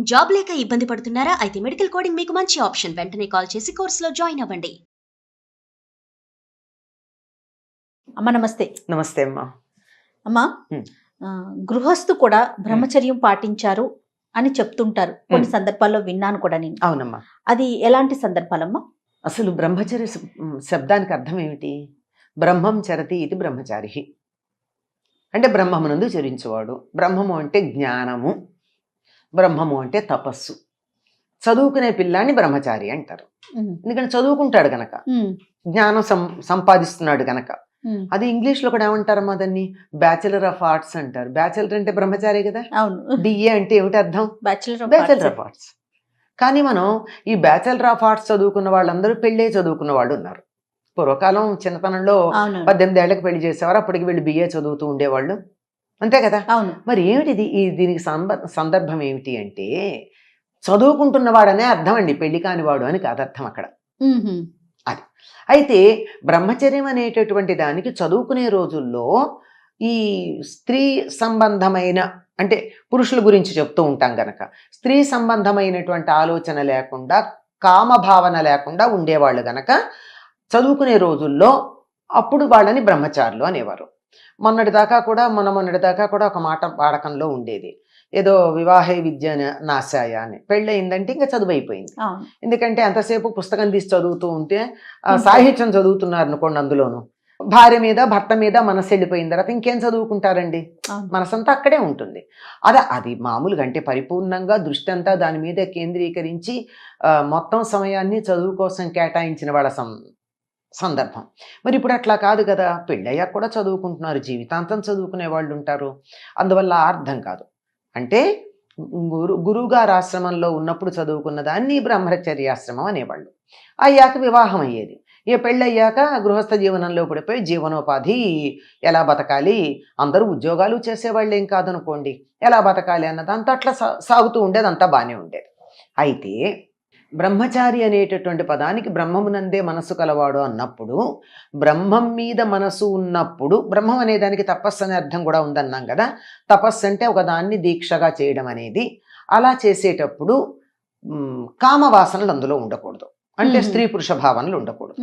Job లేక ఇబ్బంది పడుతున్నారా? అయితే మెడికల్ కోడింగ్ మీకు మంచి ఆప్షన్. వెంటనే కాల్ చేసి కోర్సులో జాయిన్ అవ్వండి. అమ్మ నమస్తే. నమస్తే అమ్మా. అమ్మా, గృహస్థు కూడా బ్రహ్మచర్యం పాటించారు అని చెప్తుంటారు. కొన్ని సందర్భాల్లో విన్నాను కూడా నేను. అవునమ్మా. అది ఎలాంటి సందర్భాలమ్మా? అసలు బ్రహ్మచర్య శబ్దానికి అర్థం ఏమిటి? బ్రహ్మం చరతి ఇది బ్రహ్మచారి. అంటే బ్రహ్మమునందు చరించేవాడు. బ్రహ్మము అంటే జ్ఞానము, బ్రహ్మము అంటే తపస్సు. చదువుకునే పిల్లాన్ని బ్రహ్మచారి అంటారు. ఎందుకంటే చదువుకుంటాడు గనక, జ్ఞానం సంపాదిస్తున్నాడు గనక. అది ఇంగ్లీష్లో కూడా ఏమంటారమ్మా? దాన్ని బ్యాచిలర్ ఆఫ్ ఆర్ట్స్ అంటారు. బ్యాచిలర్ అంటే బ్రహ్మచారి కదా. అవును. డిఏ అంటే ఏమిటి అర్థం? Bachelor of arts. కానీ మనం ఈ బ్యాచిలర్ ఆఫ్ ఆర్ట్స్ చదువుకున్న వాళ్ళందరూ పెళ్ళే చదువుకున్న వాళ్ళు ఉన్నారు. పూర్వకాలం చిన్నతనంలో 18 ఏళ్లకు పెళ్లి చేసేవారు, అప్పటికి వీళ్ళు బిఏ చదువుతూ ఉండేవాళ్ళు, అంతే కదా. మరి ఏమిటిది? దీనికి సందర్భం ఏమిటి అంటే, చదువుకుంటున్నవాడనే అర్థం అండి, పెళ్లి కానివాడు అని కాదు అర్థం అక్కడ. అది అయితే బ్రహ్మచర్యం అనేటటువంటి దానికి చదువుకునే రోజుల్లో ఈ స్త్రీ సంబంధమైన, అంటే పురుషుల గురించి చెప్తూ ఉంటాం గనక, స్త్రీ సంబంధమైనటువంటి ఆలోచన లేకుండా, కామభావన లేకుండా ఉండేవాళ్ళు గనక చదువుకునే రోజుల్లో అప్పుడు వాళ్ళని బ్రహ్మచారులు అనేవారు. మొన్నటిదాకా కూడా ఒక మాట వాడకంలో ఉండేది, ఏదో వివాహే విద్య నాశాయ అని. పెళ్ళయిందంటే ఇంకా చదువు అయిపోయింది. ఎందుకంటే అంతసేపు పుస్తకం తీసి చదువుతూ ఉంటే సాహిత్యం చదువుతున్నారు అనుకోండి, అందులోను భార్య మీద భర్త మీద మనసు వెళ్ళిపోయిన తర్వాత ఇంకేం చదువుకుంటారండి? మనసంతా అక్కడే ఉంటుంది. అది మామూలుగా అంటే పరిపూర్ణంగా దృష్టి అంతా దాని మీద కేంద్రీకరించి మొత్తం సమయాన్ని చదువు కోసం కేటాయించిన వాళ్ళ సందర్భం. మరి ఇప్పుడు అట్లా కాదు కదా. పెళ్ళయ్యాక కూడా చదువుకుంటున్నారు, జీవితాంతం చదువుకునే వాళ్ళు ఉంటారు. అందువల్ల అర్థం కాదు. అంటే గురువుగారు ఆశ్రమంలో ఉన్నప్పుడు చదువుకున్న దాన్ని బ్రహ్మచర్యాశ్రమం అనేవాళ్ళు. అయ్యాక వివాహం అయ్యేది. పెళ్ళయ్యాక గృహస్థ జీవనంలో పడిపోయి జీవనోపాధి ఎలా బతకాలి, అందరూ ఉద్యోగాలు చేసేవాళ్ళు ఏం కాదనుకోండి, ఎలా బతకాలి అన్నదంతా అట్లా సాగుతూ ఉండేది, అంతా బాగానే ఉండేది. అయితే బ్రహ్మచారి అనేటటువంటి పదానికి బ్రహ్మమునందే మనస్సు కలవాడు అన్నప్పుడు, బ్రహ్మం మీద మనసు ఉన్నప్పుడు, బ్రహ్మం అనే దానికి తపస్సు అనే అర్థం కూడా ఉందన్నాం కదా. తపస్సు అంటే ఒకదాన్ని దీక్షగా చేయడం అనేది. అలా చేసేటప్పుడు కామవాసనలు అందులో ఉండకూడదు, అంటే స్త్రీ పురుష భావనలు ఉండకూడదు.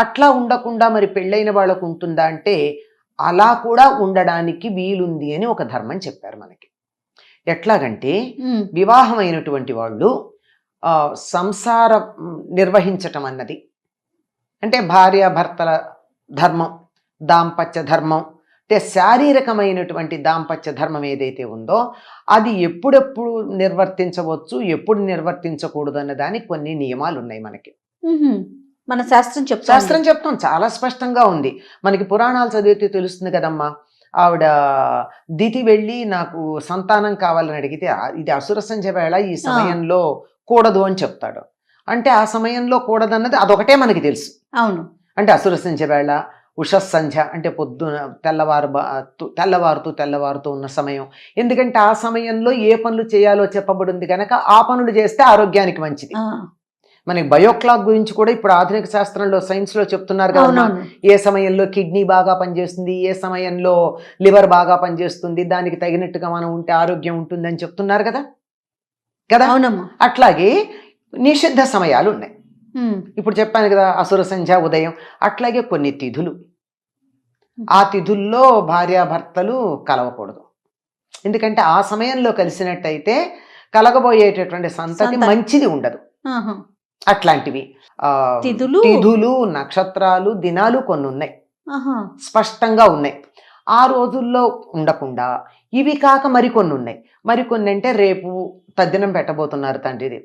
అట్లా ఉండకుండా మరి పెళ్ళైన వాళ్ళకు ఉంటుందా అంటే, అలా కూడా ఉండడానికి వీలుంది అని ఒక ధర్మం చెప్పారు మనకి. ఎట్లాగంటే, వివాహమైనటువంటి వాళ్ళు సంసారం నిర్వహించటం అన్నది, అంటే భార్యాభర్తల ధర్మం, దాంపత్య ధర్మం, అంటే శారీరకమైనటువంటి దాంపత్య ధర్మం ఏదైతే ఉందో అది ఎప్పుడెప్పుడు నిర్వర్తించవచ్చు, ఎప్పుడు నిర్వర్తించకూడదు అన్న దానికి కొన్ని నియమాలు ఉన్నాయి మనకి. మన శాస్త్రం చెప్తాం, చాలా స్పష్టంగా ఉంది మనకి. పురాణాలు చదివితే తెలుస్తుంది కదమ్మా. ఆవిడ దితి వెళ్ళి నాకు సంతానం కావాలని అడిగితే, ఇది అసుర సంధ్య వేళ, ఈ సమయంలో కూడదు అని చెప్తాడు. అంటే ఆ సమయంలో కూడదన్నది అదొకటే మనకి తెలుసు. అవును. అంటే అసుర సంధ్య వేళ, ఉషస్సంధ్య అంటే పొద్దున తెల్లవారుతూ ఉన్న సమయం. ఎందుకంటే ఆ సమయంలో ఏ పనులు చేయాలో చెప్పబడింది కనుక ఆ పనులు చేస్తే ఆరోగ్యానికి మంచిది. మనకి బయోక్లాక్ గురించి కూడా ఇప్పుడు ఆధునిక శాస్త్రంలో, సైన్స్లో చెప్తున్నారు కదా, ఏ సమయంలో కిడ్నీ బాగా పనిచేస్తుంది, ఏ సమయంలో లివర్ బాగా పనిచేస్తుంది, దానికి తగినట్టుగా మనం ఉంటే ఆరోగ్యం ఉంటుంది అని చెప్తున్నారు కదా. అట్లాగే నిషిద్ధ సమయాలు ఉన్నాయి. ఇప్పుడు చెప్పాను కదా, అసుర సంధ్య, ఉదయం. అట్లాగే కొన్ని తిథులు, ఆ తిథుల్లో భార్యాభర్తలు కలవకూడదు. ఎందుకంటే ఆ సమయంలో కలిసినట్టయితే కలగబోయేటటువంటి సంతతి మంచిది ఉండదు. అట్లాంటివి తిథులు, నక్షత్రాలు, దినాలు కొన్ని ఉన్నాయి, స్పష్టంగా ఉన్నాయి. ఆ రోజుల్లో ఉండకుండా ఇవి కాక మరికొన్ని ఉన్నాయి. మరికొన్ని అంటే రేపు తద్దినం పెట్టబోతున్నారు తండ్రిది,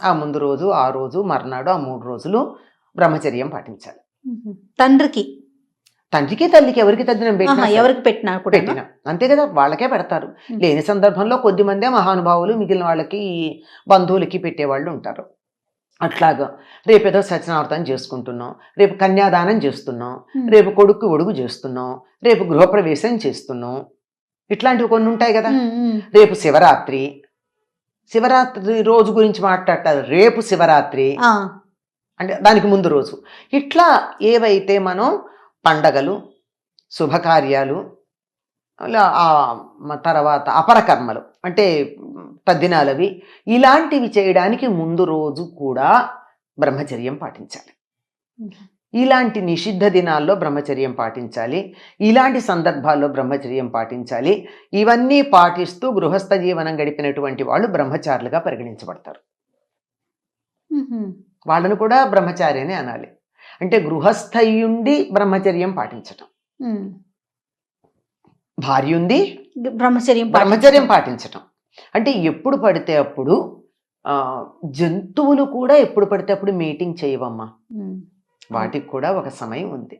ఆ ముందు రోజు, ఆ రోజు, మర్నాడు, ఆ 3 రోజులు బ్రహ్మచర్యం పాటించాలి. తండ్రికి తల్లికి ఎవరికి తద్దినం పెట్టినా అంతే కదా, వాళ్ళకే పెడతారు. లేని సందర్భంలో కొద్ది మందే మహానుభావులు మిగిలిన వాళ్ళకి, బంధువులకి పెట్టేవాళ్ళు ఉంటారు. అట్లాగా రేపేదో సత్యనావర్తం చేసుకుంటున్నాం, రేపు కన్యాదానం చేస్తున్నాం, రేపు కొడుకు ఒడుగు చేస్తున్నాం, రేపు గృహప్రవేశం చేస్తున్నాం, ఇట్లాంటివి కొన్ని ఉంటాయి కదా. రేపు శివరాత్రి రోజు గురించి మాట్లాడతారు. రేపు శివరాత్రి అంటే దానికి ముందు రోజు. ఇట్లా ఏవైతే మనం పండగలు, శుభకార్యాలు, తర్వాత అపరకర్మలు అంటే తద్దినాలవి ఇలాంటివి చేయడానికి ముందు రోజు కూడా బ్రహ్మచర్యం పాటించాలి. ఇలాంటి నిషిద్ధ దినాల్లో బ్రహ్మచర్యం పాటించాలి. ఇలాంటి సందర్భాల్లో బ్రహ్మచర్యం పాటించాలి. ఇవన్నీ పాటిస్తూ గృహస్థ జీవనం గడిపినటువంటి వాళ్ళు బ్రహ్మచారులుగా పరిగణించబడతారు. వాళ్ళను కూడా బ్రహ్మచారి అని అనాలి. అంటే గృహస్థయుండి బ్రహ్మచర్యం పాటించటం, భార్య ఉంది బ్రహ్మచర్యం పాటించటం. అంటే ఎప్పుడు పడితే అప్పుడు జంతువులు కూడా ఎప్పుడు పడితే అప్పుడు మీటింగ్ చేయవమ్మా, వాటికి కూడా ఒక సమయం ఉంది.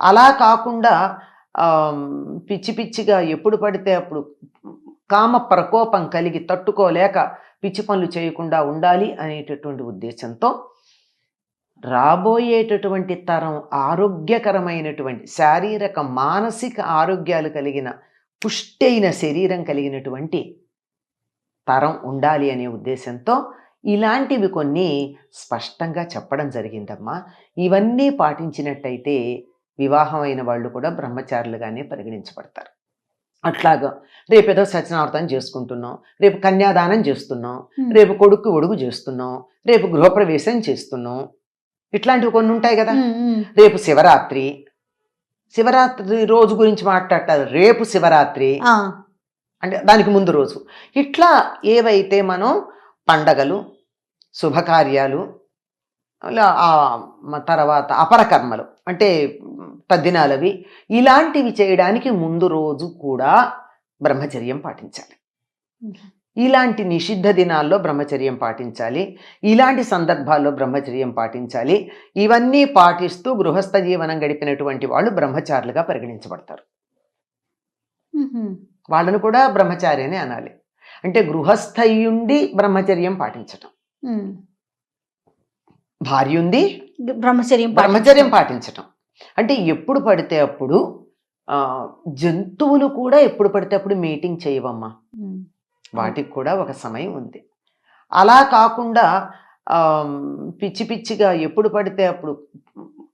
అలా కాకుండా పిచ్చి పిచ్చిగా ఎప్పుడు పడితే అప్పుడు కామ ప్రకోపం కలిగి తట్టుకోలేక పిచ్చి పనులు చేయకుండా ఉండాలి అనేటటువంటి ఉద్దేశంతో రాబోయేటటువంటి తరం ఆరోగ్యకరమైనటువంటి శారీరక మానసిక ఆరోగ్యాలు కలిగిన పుష్టైన శరీరం కలిగినటువంటి తరం ఉండాలి అనే ఉద్దేశంతో ఇలాంటివి కొన్ని స్పష్టంగా చెప్పడం జరిగిందమ్మా. ఇవన్నీ పాటించినట్టయితే వివాహమైన వాళ్ళు కూడా బ్రహ్మచారులుగానే పరిగణించబడతారు. అట్లాగా రేపేదో సత్యనారాయణ చేసుకుంటున్నాం, రేపు కన్యాదానం చేస్తున్నాం, రేపు కొడుకు ఒడుగు చేస్తున్నాం, రేపు గృహప్రవేశం చేస్తున్నాం, ఇట్లాంటివి కొన్ని ఉంటాయి కదా. రేపు శివరాత్రి రోజు గురించి మాట్లాడతారు. రేపు శివరాత్రి అంటే దానికి ముందు రోజు. ఇట్లా ఏవైతే మనం పండగలు, శుభకార్యాలు, తర్వాత అపరకర్మలు అంటే తద్దినాలవి ఇలాంటివి చేయడానికి ముందు రోజు కూడా బ్రహ్మచర్యం పాటించాలి. ఇలాంటి నిషిద్ధ దినాల్లో బ్రహ్మచర్యం పాటించాలి. ఇలాంటి సందర్భాల్లో బ్రహ్మచర్యం పాటించాలి. ఇవన్నీ పాటిస్తూ గృహస్థ జీవనం గడిపినటువంటి వాళ్ళు బ్రహ్మచారులుగా పరిగణించబడతారు. వాళ్ళను కూడా బ్రహ్మచారి అని అనాలి. అంటే గృహస్థయుండి బ్రహ్మచర్యం పాటించటం, భార్య ఉంది బ్రహ్మచర్యం పాటించటం. అంటే ఎప్పుడు పడితే అప్పుడు జంతువులు కూడా ఎప్పుడు పడితే అప్పుడు మీటింగ్ చేయవమ్మా, వాటికి కూడా ఒక సమయం ఉంది. అలా కాకుండా పిచ్చి పిచ్చిగా ఎప్పుడు పడితే అప్పుడు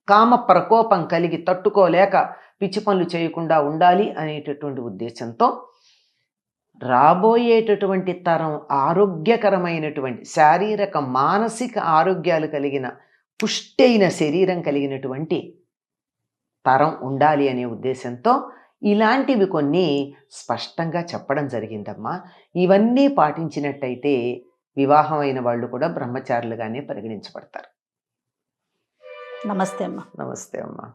కామ ప్రకోపం కలిగి తట్టుకోలేక పిచ్చి పనులు చేయకుండా ఉండాలి అనేటటువంటి ఉద్దేశంతో రాబోయేటటువంటి తరం ఆరోగ్యకరమైనటువంటి శారీరక మానసిక ఆరోగ్యాలు కలిగిన పుష్టైన శరీరం కలిగినటువంటి తరం ఉండాలి అనే ఉద్దేశంతో ఇలాంటివి కొన్ని స్పష్టంగా చెప్పడం జరిగిందమ్మా. ఇవన్నీ పాటించినట్టయితే వివాహమైన వాళ్ళు కూడా బ్రహ్మచారులుగానే పరిగణించబడతారు. నమస్తే అమ్మా. నమస్తే అమ్మా.